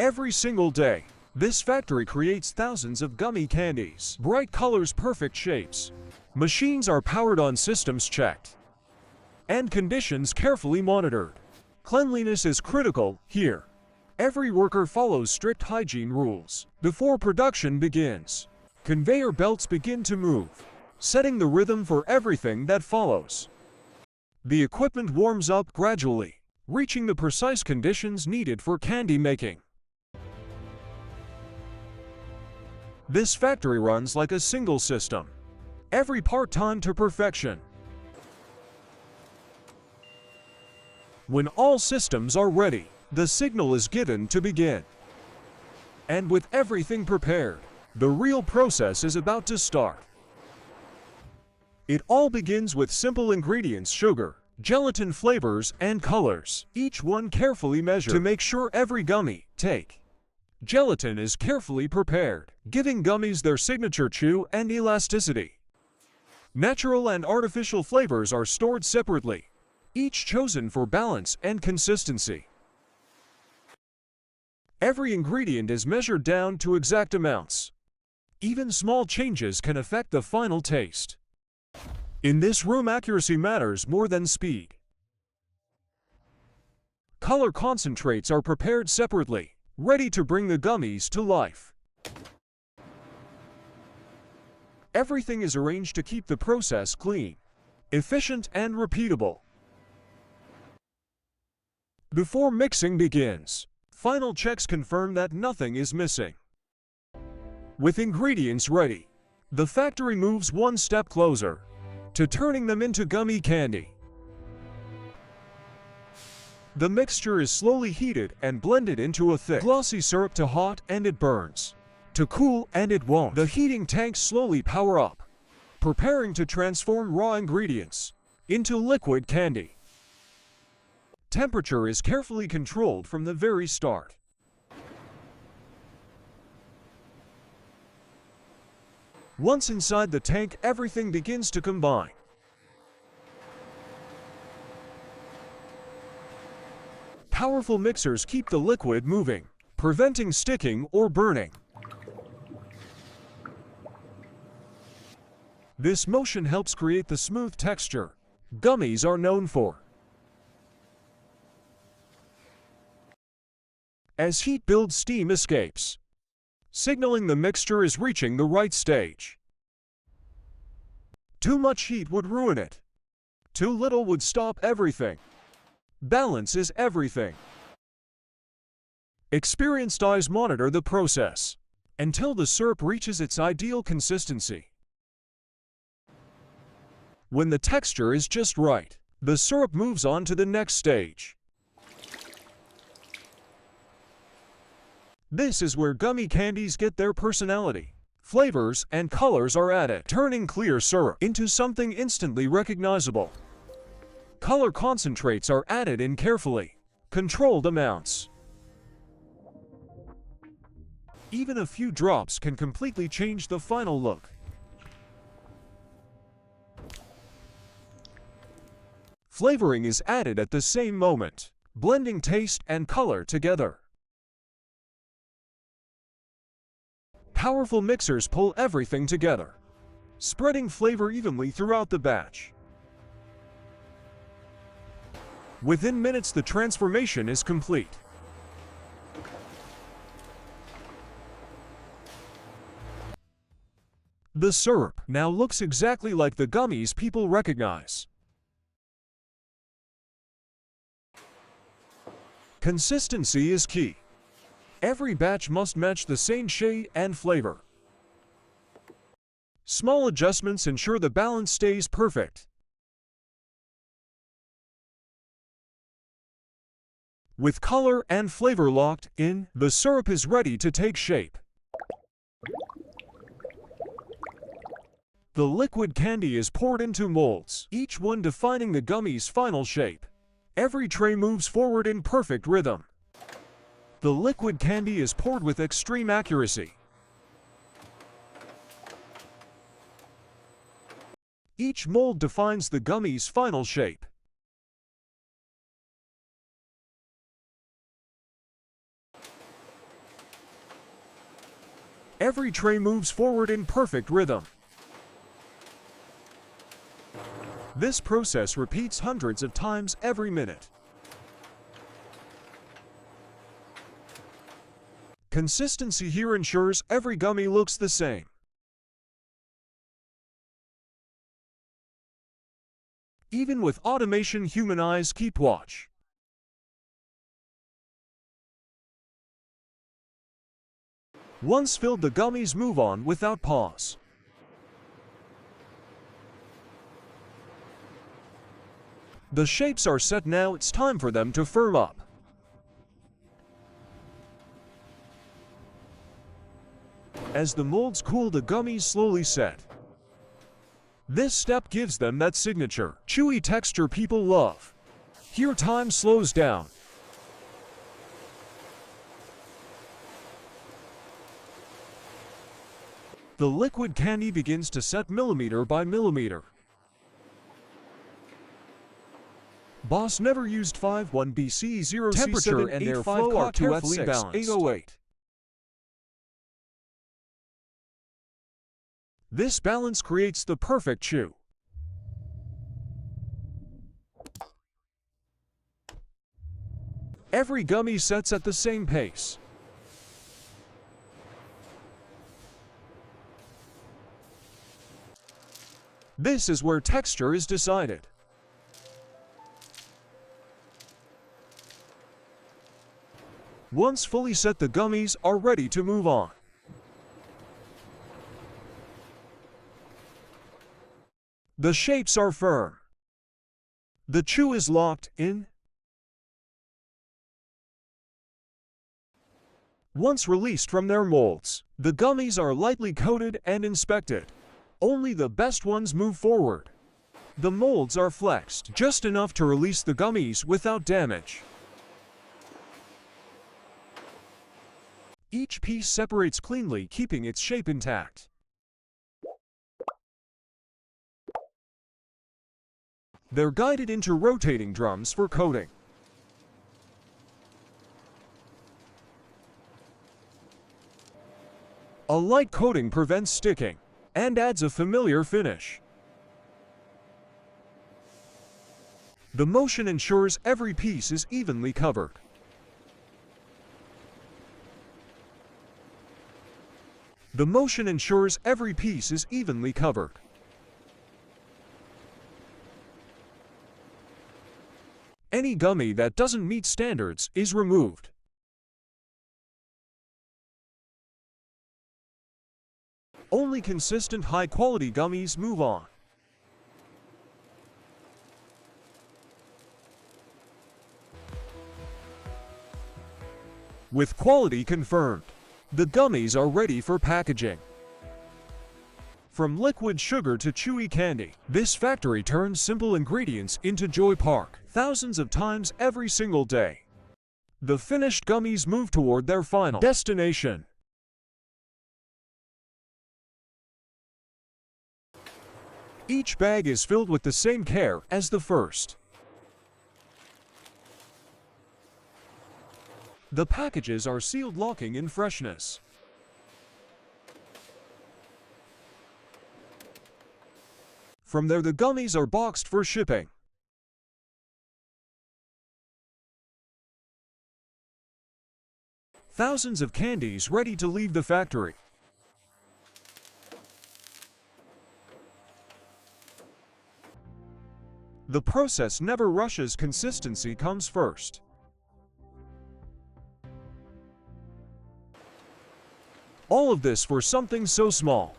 Every single day, this factory creates thousands of gummy candies. Bright colors, perfect shapes. Machines are powered on, systems checked, and conditions carefully monitored. Cleanliness is critical here. Every worker follows strict hygiene rules. Before production begins, conveyor belts begin to move, setting the rhythm for everything that follows. The equipment warms up gradually, reaching the precise conditions needed for candy making. This factory runs like a single system, every part timed to perfection. When all systems are ready, the signal is given to begin. And with everything prepared, the real process is about to start. It all begins with simple ingredients: sugar, gelatin, flavors, and colors, each one carefully measured to make sure every gummy gelatin is carefully prepared, giving gummies their signature chew and elasticity. Natural and artificial flavors are stored separately, each chosen for balance and consistency. Every ingredient is measured down to exact amounts. Even small changes can affect the final taste. In this room, accuracy matters more than speed. Color concentrates are prepared separately, ready to bring the gummies to life. Everything is arranged to keep the process clean, efficient, and repeatable. Before mixing begins, final checks confirm that nothing is missing. With ingredients ready, the factory moves one step closer to turning them into gummy candy. The mixture is slowly heated and blended into a thick, glossy syrup. To hot and it burns, to cool and it won't. The heating tanks slowly power up, preparing to transform raw ingredients into liquid candy. Temperature is carefully controlled from the very start. Once inside the tank, everything begins to combine. Powerful mixers keep the liquid moving, preventing sticking or burning. This motion helps create the smooth texture gummies are known for. As heat builds, steam escapes, signaling the mixture is reaching the right stage. Too much heat would ruin it. Too little would stop everything. Balance is everything. Experienced eyes monitor the process until the syrup reaches its ideal consistency. When the texture is just right, the syrup moves on to the next stage. This is where gummy candies get their personality. Flavors and colors are added, turning clear syrup into something instantly recognizable. Color concentrates are added in carefully controlled amounts. Even a few drops can completely change the final look. Flavoring is added at the same moment, blending taste and color together. Powerful mixers pull everything together, spreading flavor evenly throughout the batch. Within minutes, the transformation is complete. The syrup now looks exactly like the gummies people recognize. Consistency is key. Every batch must match the same shade and flavor. Small adjustments ensure the balance stays perfect. With color and flavor locked in, the syrup is ready to take shape. The liquid candy is poured into molds, each one defining the gummy's final shape. Every tray moves forward in perfect rhythm. The liquid candy is poured with extreme accuracy. Each mold defines the gummy's final shape. Every tray moves forward in perfect rhythm. This process repeats hundreds of times every minute. Consistency here ensures every gummy looks the same. Even with automation, human eyes keep watch. Once filled, the gummies move on without pause. The shapes are set now, it's time for them to firm up. As the molds cool, the gummies slowly set. This step gives them that signature, chewy texture people love. Here time slows down. The liquid candy begins to set millimeter by millimeter. Boss never used 5-1 BC 0 temperature and air flow are carefully balanced. 808. This balance creates the perfect chew. Every gummy sets at the same pace. This is where texture is decided. Once fully set, the gummies are ready to move on. The shapes are firm. The chew is locked in. Once released from their molds, the gummies are lightly coated and inspected. Only the best ones move forward. The molds are flexed just enough to release the gummies without damage. Each piece separates cleanly, keeping its shape intact. They're guided into rotating drums for coating. A light coating prevents sticking and adds a familiar finish. The motion ensures every piece is evenly covered. The motion ensures every piece is evenly covered. Any gummy that doesn't meet standards is removed. Only consistent, high-quality gummies move on. With quality confirmed, the gummies are ready for packaging. From liquid sugar to chewy candy, this factory turns simple ingredients into joy. Park thousands of times every single day. The finished gummies move toward their final destination. Each bag is filled with the same care as the first. The packages are sealed, locking in freshness. From there, the gummies are boxed for shipping. Thousands of candies ready to leave the factory. The process never rushes, consistency comes first. All of this for something so small.